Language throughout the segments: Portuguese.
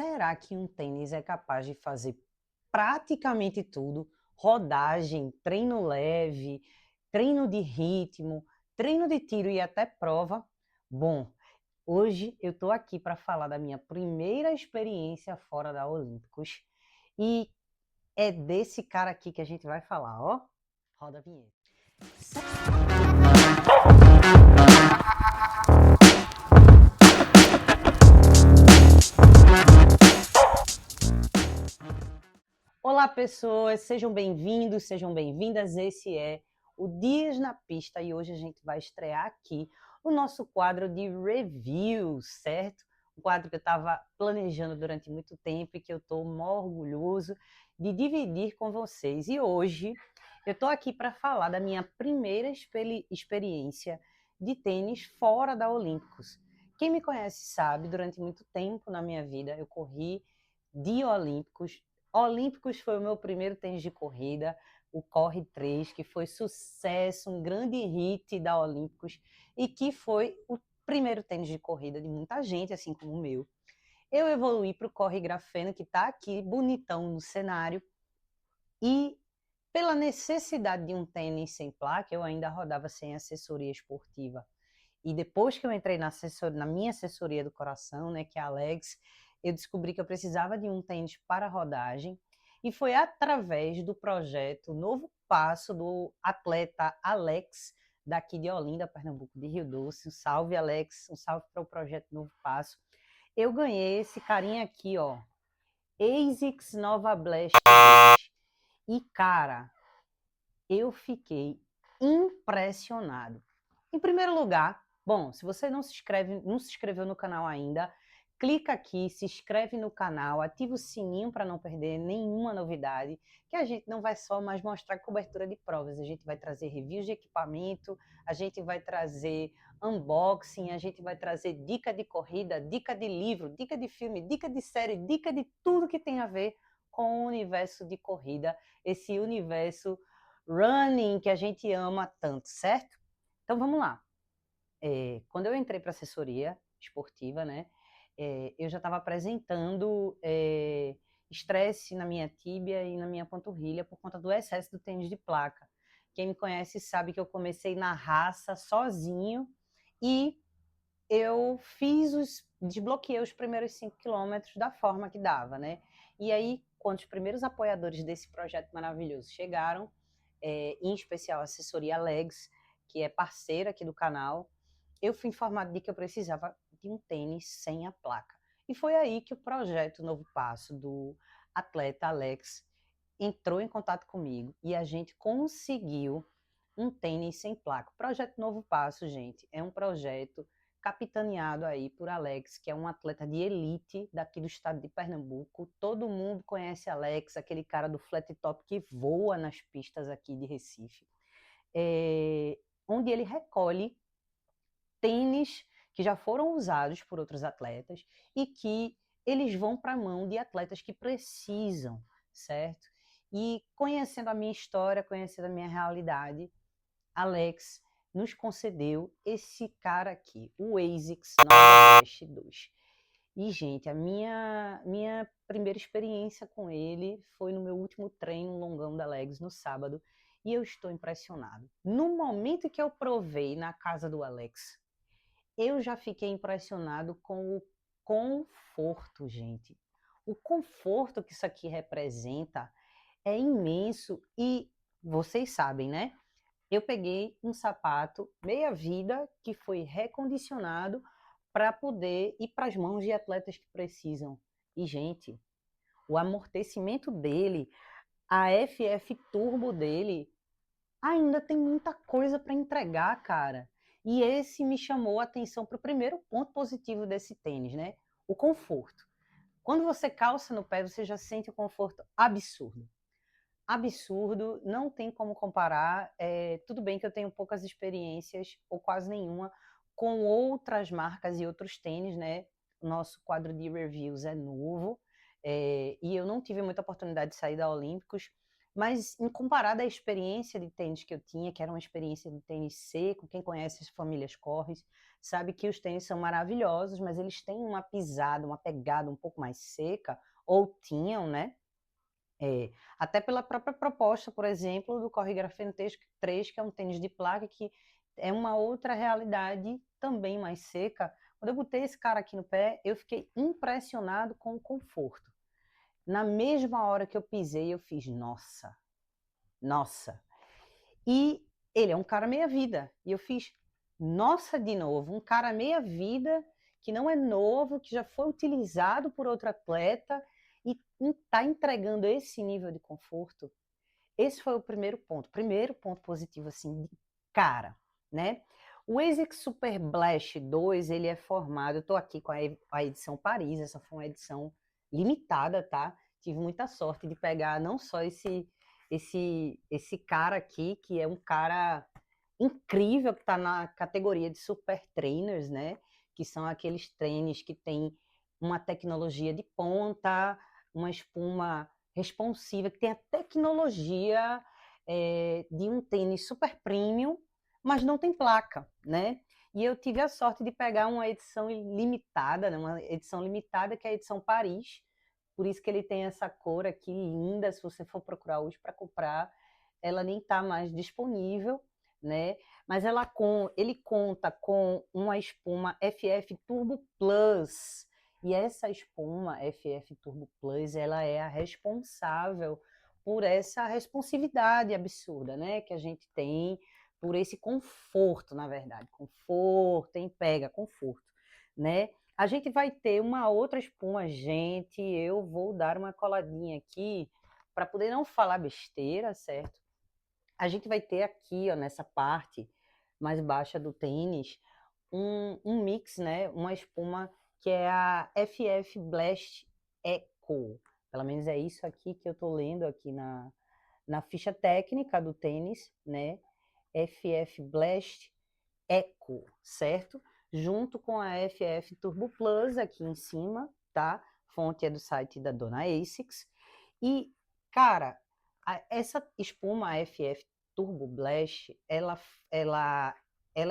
Será que um tênis é capaz de fazer praticamente tudo? Rodagem, treino leve, treino de ritmo, treino de tiro e até prova? Bom, hoje eu estou aqui para falar da minha primeira experiência fora da Olímpicos e é desse cara aqui que a gente vai falar, ó. Roda a vinheta. Olá, pessoas, sejam bem-vindos, sejam bem-vindas. Esse é o Dias na Pista e hoje a gente vai estrear aqui o nosso quadro de reviews, certo? Um quadro que eu estava planejando durante muito tempo e que eu estou orgulhoso de dividir com vocês. E hoje eu estou aqui para falar da minha primeira experiência de tênis fora da Olímpicos. Quem me conhece sabe, durante muito tempo na minha vida eu corri de Olímpicos. Olímpicos foi o meu primeiro tênis de corrida, o Corre 3, que foi sucesso, um grande hit da Olímpicos e que foi o primeiro tênis de corrida de muita gente, assim como o meu. Eu evoluí para o Corre Grafeno, que está aqui bonitão no cenário, e pela necessidade de um tênis sem placa, eu ainda rodava sem assessoria esportiva. E depois que eu entrei na minha assessoria do coração, né, que é a Alex, eu descobri que eu precisava de um tênis para rodagem. E foi através do projeto Novo Passo do atleta Alex, daqui de Olinda, Pernambuco, de Rio Doce. Um salve, Alex, um salve para o projeto Novo Passo. Eu ganhei esse carinha aqui, ó, ASICS Nova Blast 2. E, cara, eu fiquei impressionado. Em primeiro lugar, bom, se você não se inscreveu no canal ainda, clica aqui, se inscreve no canal, ativa o sininho para não perder nenhuma novidade, que a gente não vai só mais mostrar cobertura de provas, a gente vai trazer reviews de equipamento, a gente vai trazer unboxing, a gente vai trazer dica de corrida, dica de livro, dica de filme, dica de série, dica de tudo que tem a ver com o universo de corrida, esse universo running que a gente ama tanto, certo? Então vamos lá. Quando eu entrei para assessoria esportiva, né, eu já estava apresentando estresse na minha tíbia e na minha panturrilha por conta do excesso do tênis de placa. Quem me conhece sabe que eu comecei na raça sozinho e eu desbloqueei os primeiros 5 quilômetros da forma que dava, né? E aí, quando os primeiros apoiadores desse projeto maravilhoso chegaram, em especial a assessoria Legs, que é parceira aqui do canal, eu fui informada de que eu precisava de um tênis sem a placa. E foi aí que o projeto Novo Passo do atleta Alex entrou em contato comigo e a gente conseguiu um tênis sem placa. O projeto Novo Passo, gente, é um projeto capitaneado aí por Alex, que é um atleta de elite daqui do estado de Pernambuco. Todo mundo conhece Alex, aquele cara do flat top que voa nas pistas aqui de Recife, onde ele recolhe tênis que já foram usados por outros atletas e que eles vão para a mão de atletas que precisam, certo? E conhecendo a minha história, conhecendo a minha realidade, Alex nos concedeu esse cara aqui, o ASICS Nova Blast 2. E, gente, a minha primeira experiência com ele foi no meu último treino longão da Legs no sábado e eu estou impressionado. No momento que eu provei na casa do Alex, eu já fiquei impressionado com o conforto, gente. O conforto que isso aqui representa é imenso e vocês sabem, né? Eu peguei um sapato meia-vida que foi recondicionado para poder ir para as mãos de atletas que precisam. E, gente, o amortecimento dele, a FF Turbo dele, ainda tem muita coisa para entregar, cara. E esse me chamou a atenção para o primeiro ponto positivo desse tênis, né? O conforto. Quando você calça no pé, você já sente um conforto absurdo. Absurdo, não tem como comparar. Tudo bem que eu tenho poucas experiências, ou quase nenhuma, com outras marcas e outros tênis, né? O nosso quadro de reviews é novo, e eu não tive muita oportunidade de sair da Olímpicos, Mas em comparado à experiência de tênis que eu tinha, que era uma experiência de tênis seco, quem conhece as famílias Corres, sabe que os tênis são maravilhosos, mas eles têm uma pisada, uma pegada um pouco mais seca, ou tinham, né? Até pela própria proposta, por exemplo, do Corre Grafeno 3, que é um tênis de placa, que é uma outra realidade também mais seca. Quando eu botei esse cara aqui no pé, eu fiquei impressionado com o conforto. Na mesma hora que eu pisei, eu fiz, nossa, nossa. E ele é um cara meia-vida. E eu fiz, nossa, de novo, um cara meia-vida, que não é novo, que já foi utilizado por outro atleta e está entregando esse nível de conforto. Esse foi o primeiro ponto positivo, assim, de cara, né? O ASICS Super Blast 2, ele é formado, eu estou aqui com a edição Paris, essa foi uma edição limitada, tá? Tive muita sorte de pegar não só esse cara aqui, que é um cara incrível, que está na categoria de super trainers, né? Que são aqueles tênis que têm uma tecnologia de ponta, uma espuma responsiva, que tem a tecnologia de um tênis super premium, mas não tem placa, né? E eu tive a sorte de pegar uma edição limitada, né? Uma edição limitada que é a edição Paris, por isso que ele tem essa cor aqui linda. Se você for procurar hoje para comprar, ela nem está mais disponível, né? Mas ele conta com uma espuma FF Turbo Plus, e essa espuma FF Turbo Plus, ela é a responsável por essa responsividade absurda, né, que a gente tem, por esse conforto, na verdade, conforto, tem pega, conforto, né? A gente vai ter uma outra espuma, gente, eu vou dar uma coladinha aqui para poder não falar besteira, certo? A gente vai ter aqui, ó, nessa parte mais baixa do tênis, um mix, né? Uma espuma que é a FF Blast Eco. Pelo menos é isso aqui que eu estou lendo aqui na ficha técnica do tênis, né? FF Blast Eco, certo? Junto com a FF Turbo Plus aqui em cima, tá? Fonte é do site da dona ASICS. E, cara, essa espuma FF Turbo Blast, ela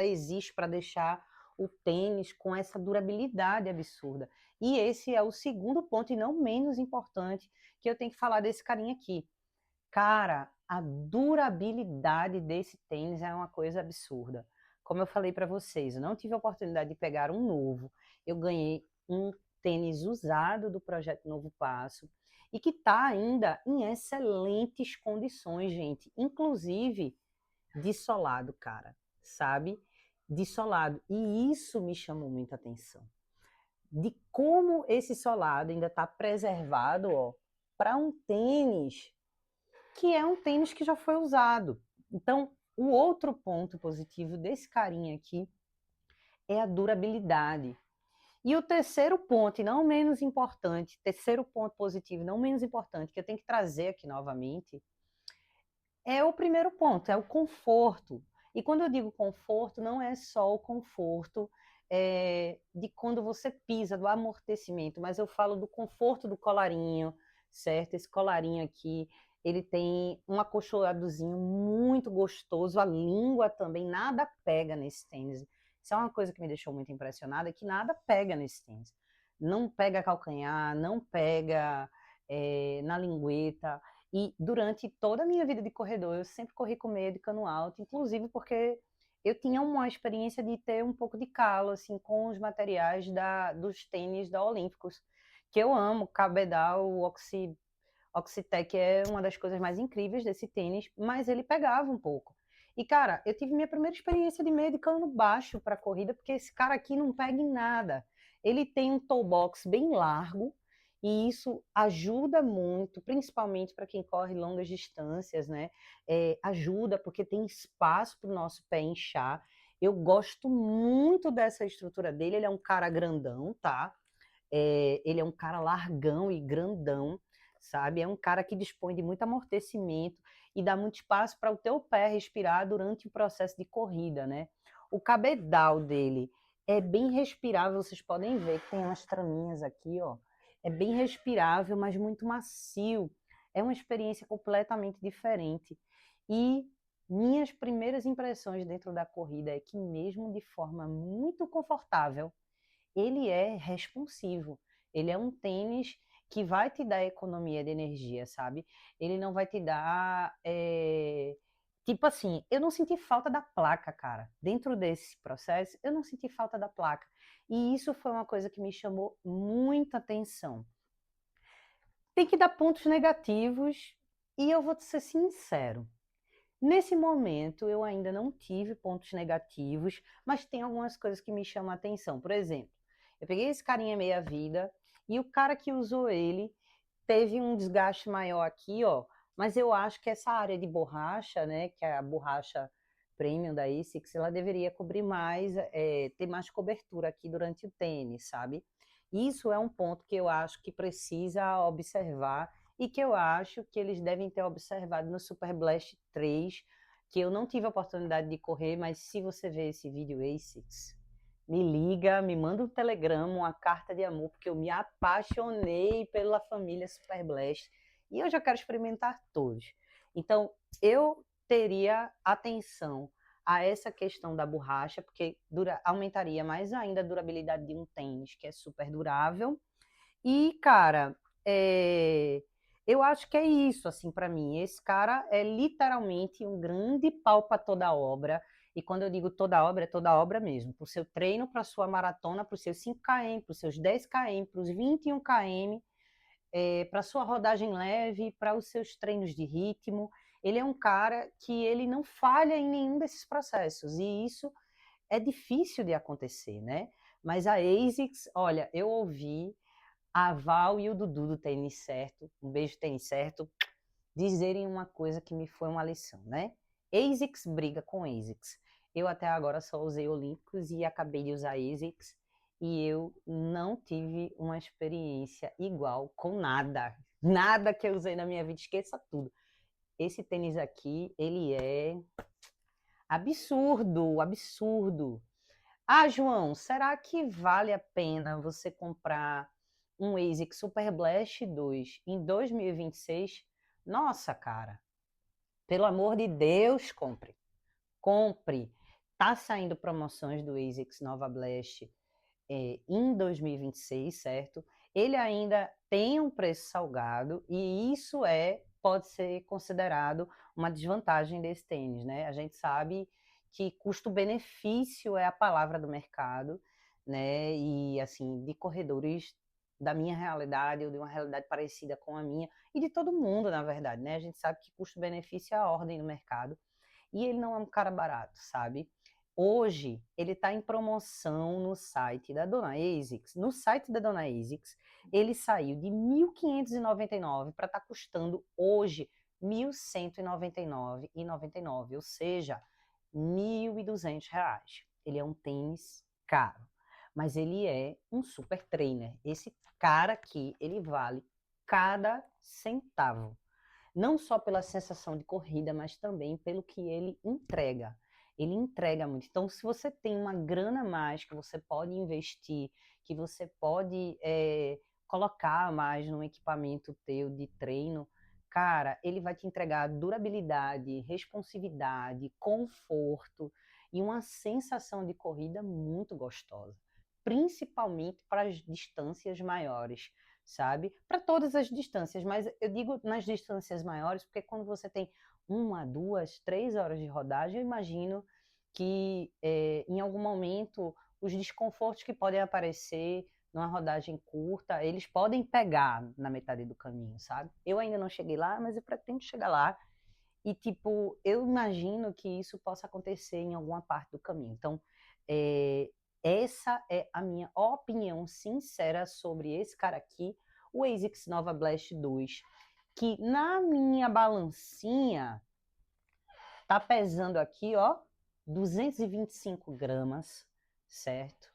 existe para deixar o tênis com essa durabilidade absurda. E esse é o segundo ponto, e não menos importante, que eu tenho que falar desse carinha aqui. Cara, a durabilidade desse tênis é uma coisa absurda. Como eu falei para vocês, eu não tive a oportunidade de pegar um novo. Eu ganhei um tênis usado do projeto Novo Passo e que está ainda em excelentes condições, gente. Inclusive dissolado, cara, sabe? Dissolado. E isso me chamou muita atenção. De como esse solado ainda está preservado, ó, para um tênis que é um tênis que já foi usado. Então, o outro ponto positivo desse carinha aqui é a durabilidade. E o terceiro ponto, e não menos importante, terceiro ponto positivo, não menos importante, que eu tenho que trazer aqui novamente, é o primeiro ponto, é o conforto. E quando eu digo conforto, não é só o conforto de quando você pisa, do amortecimento, mas eu falo do conforto do colarinho, certo? Esse colarinho aqui, ele tem um acolchoadozinho muito gostoso, a língua também, nada pega nesse tênis. Isso é uma coisa que me deixou muito impressionada, é que nada pega nesse tênis. Não pega calcanhar, não pega na lingueta. E durante toda a minha vida de corredor, eu sempre corri com medo de cano alto, inclusive porque eu tinha uma experiência de ter um pouco de calo, assim, com os materiais dos tênis da Olímpicos, que eu amo, Cabedal, o Oxitec é uma das coisas mais incríveis desse tênis, mas ele pegava um pouco. E, cara, eu tive minha primeira experiência de meio de cano baixo para corrida, porque esse cara aqui não pega em nada. Ele tem um toe box bem largo, e isso ajuda muito, principalmente para quem corre longas distâncias, né? Ajuda porque tem espaço para o nosso pé inchar. Eu gosto muito dessa estrutura dele. Ele é um cara grandão, tá? Ele é um cara largão e grandão, sabe? É um cara que dispõe de muito amortecimento e dá muito espaço para o teu pé respirar durante o processo de corrida, né? O cabedal dele é bem respirável, vocês podem ver que tem umas traminhas aqui, ó. É bem respirável, mas muito macio. É uma experiência completamente diferente. E minhas primeiras impressões dentro da corrida é que mesmo de forma muito confortável, ele é responsivo. Ele é um tênis que vai te dar economia de energia, sabe? Ele não vai te dar. Tipo assim, eu não senti falta da placa, cara. Dentro desse processo, eu não senti falta da placa. E isso foi uma coisa que me chamou muita atenção. Tem que dar pontos negativos, e eu vou te ser sincero. Nesse momento, eu ainda não tive pontos negativos, mas tem algumas coisas que me chamam a atenção. Por exemplo, eu peguei esse carinha meia-vida e o cara que usou ele teve um desgaste maior aqui, ó. Mas eu acho que essa área de borracha, né, que é a borracha premium da ASICS, ela deveria cobrir mais, ter mais cobertura aqui durante o tênis, sabe? Isso é um ponto que eu acho que precisa observar e que eu acho que eles devem ter observado no Super Blast 3, que eu não tive a oportunidade de correr, mas se você ver esse vídeo ASICS, me liga, me manda um telegrama, uma carta de amor, porque eu me apaixonei pela família Super Blast e eu já quero experimentar todos. Então, eu teria atenção a essa questão da borracha, porque aumentaria mais ainda a durabilidade de um tênis, que é super durável. E, cara, eu acho que é isso, assim, para mim. Esse cara é literalmente um grande pau para toda obra. E quando eu digo toda obra, é toda obra mesmo. Para o seu treino, para a sua maratona, para os seus 5 km, para os seus 10 km, para os 21 km, para a sua rodagem leve, para os seus treinos de ritmo. Ele é um cara que ele não falha em nenhum desses processos. E isso é difícil de acontecer, né? Mas a ASICS, olha, eu ouvi a Val e o Dudu do Tênis Certo, um beijo Tênis Certo, dizerem uma coisa que me foi uma lição, né? ASICS briga com ASICS. Eu até agora só usei Olímpicos e acabei de usar ASICS e eu não tive uma experiência igual com nada. Nada que eu usei na minha vida, esqueça tudo. Esse tênis aqui, ele é absurdo, absurdo. Ah, João, será que vale a pena você comprar um ASICS Super Blast 2 em 2026? Nossa, cara, pelo amor de Deus, compre. Compre. Tá saindo promoções do ASICS Nova Blast em 2026, certo? Ele ainda tem um preço salgado e isso pode ser considerado uma desvantagem desse tênis, né? A gente sabe que custo-benefício é a palavra do mercado, né? E assim, de corredores da minha realidade ou de uma realidade parecida com a minha e de todo mundo, na verdade, né? A gente sabe que custo-benefício é a ordem do mercado e ele não é um cara barato, sabe? Hoje, ele está em promoção no site da Dona ASICS. No site da Dona ASICS, ele saiu de R$ 1.599 para estar custando hoje R$ 1.199,99, ou seja, R$ 1.200. Ele é um tênis caro, mas ele é um super trainer. Esse cara aqui, ele vale cada centavo. Não só pela sensação de corrida, mas também pelo que ele entrega. Ele entrega muito. Então, se você tem uma grana a mais que você pode investir, que você pode colocar mais num equipamento teu de treino, cara, ele vai te entregar durabilidade, responsividade, conforto e uma sensação de corrida muito gostosa, principalmente para as distâncias maiores, sabe? Para todas as distâncias, mas eu digo nas distâncias maiores, porque quando você tem 1, 2, 3 horas de rodagem, eu imagino que em algum momento os desconfortos que podem aparecer numa rodagem curta, eles podem pegar na metade do caminho, sabe? Eu ainda não cheguei lá, mas eu pretendo chegar lá. E, tipo, eu imagino que isso possa acontecer em alguma parte do caminho. Então, essa é a minha opinião sincera sobre esse cara aqui, o ASICS Nova Blast 2, que na minha balancinha tá pesando aqui, ó, 225 gramas, certo?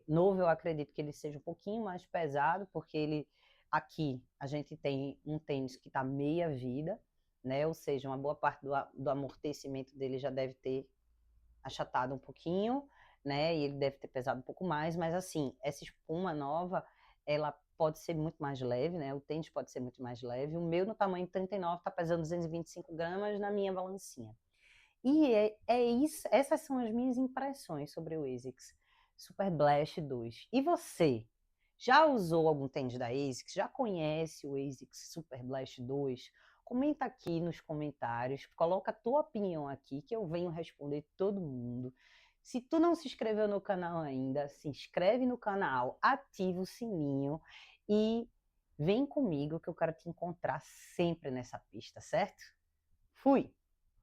Novo, eu acredito que ele seja um pouquinho mais pesado, porque ele aqui a gente tem um tênis que tá meia vida, né? Ou seja, uma boa parte do amortecimento dele já deve ter achatado um pouquinho, né? E ele deve ter pesado um pouco mais, mas assim, essa espuma nova, ela pode ser muito mais leve, né? O tênis pode ser muito mais leve. O meu, no tamanho 39, está pesando 225 gramas na minha balancinha. E isso, essas são as minhas impressões sobre o ASICS Super Blast 2. E você? Já usou algum tênis da ASICS? Já conhece o ASICS Super Blast 2? Comenta aqui nos comentários, coloca a tua opinião aqui, que eu venho responder todo mundo. Se tu não se inscreveu no canal ainda, se inscreve no canal, ativa o sininho e vem comigo que eu quero te encontrar sempre nessa pista, certo? Fui!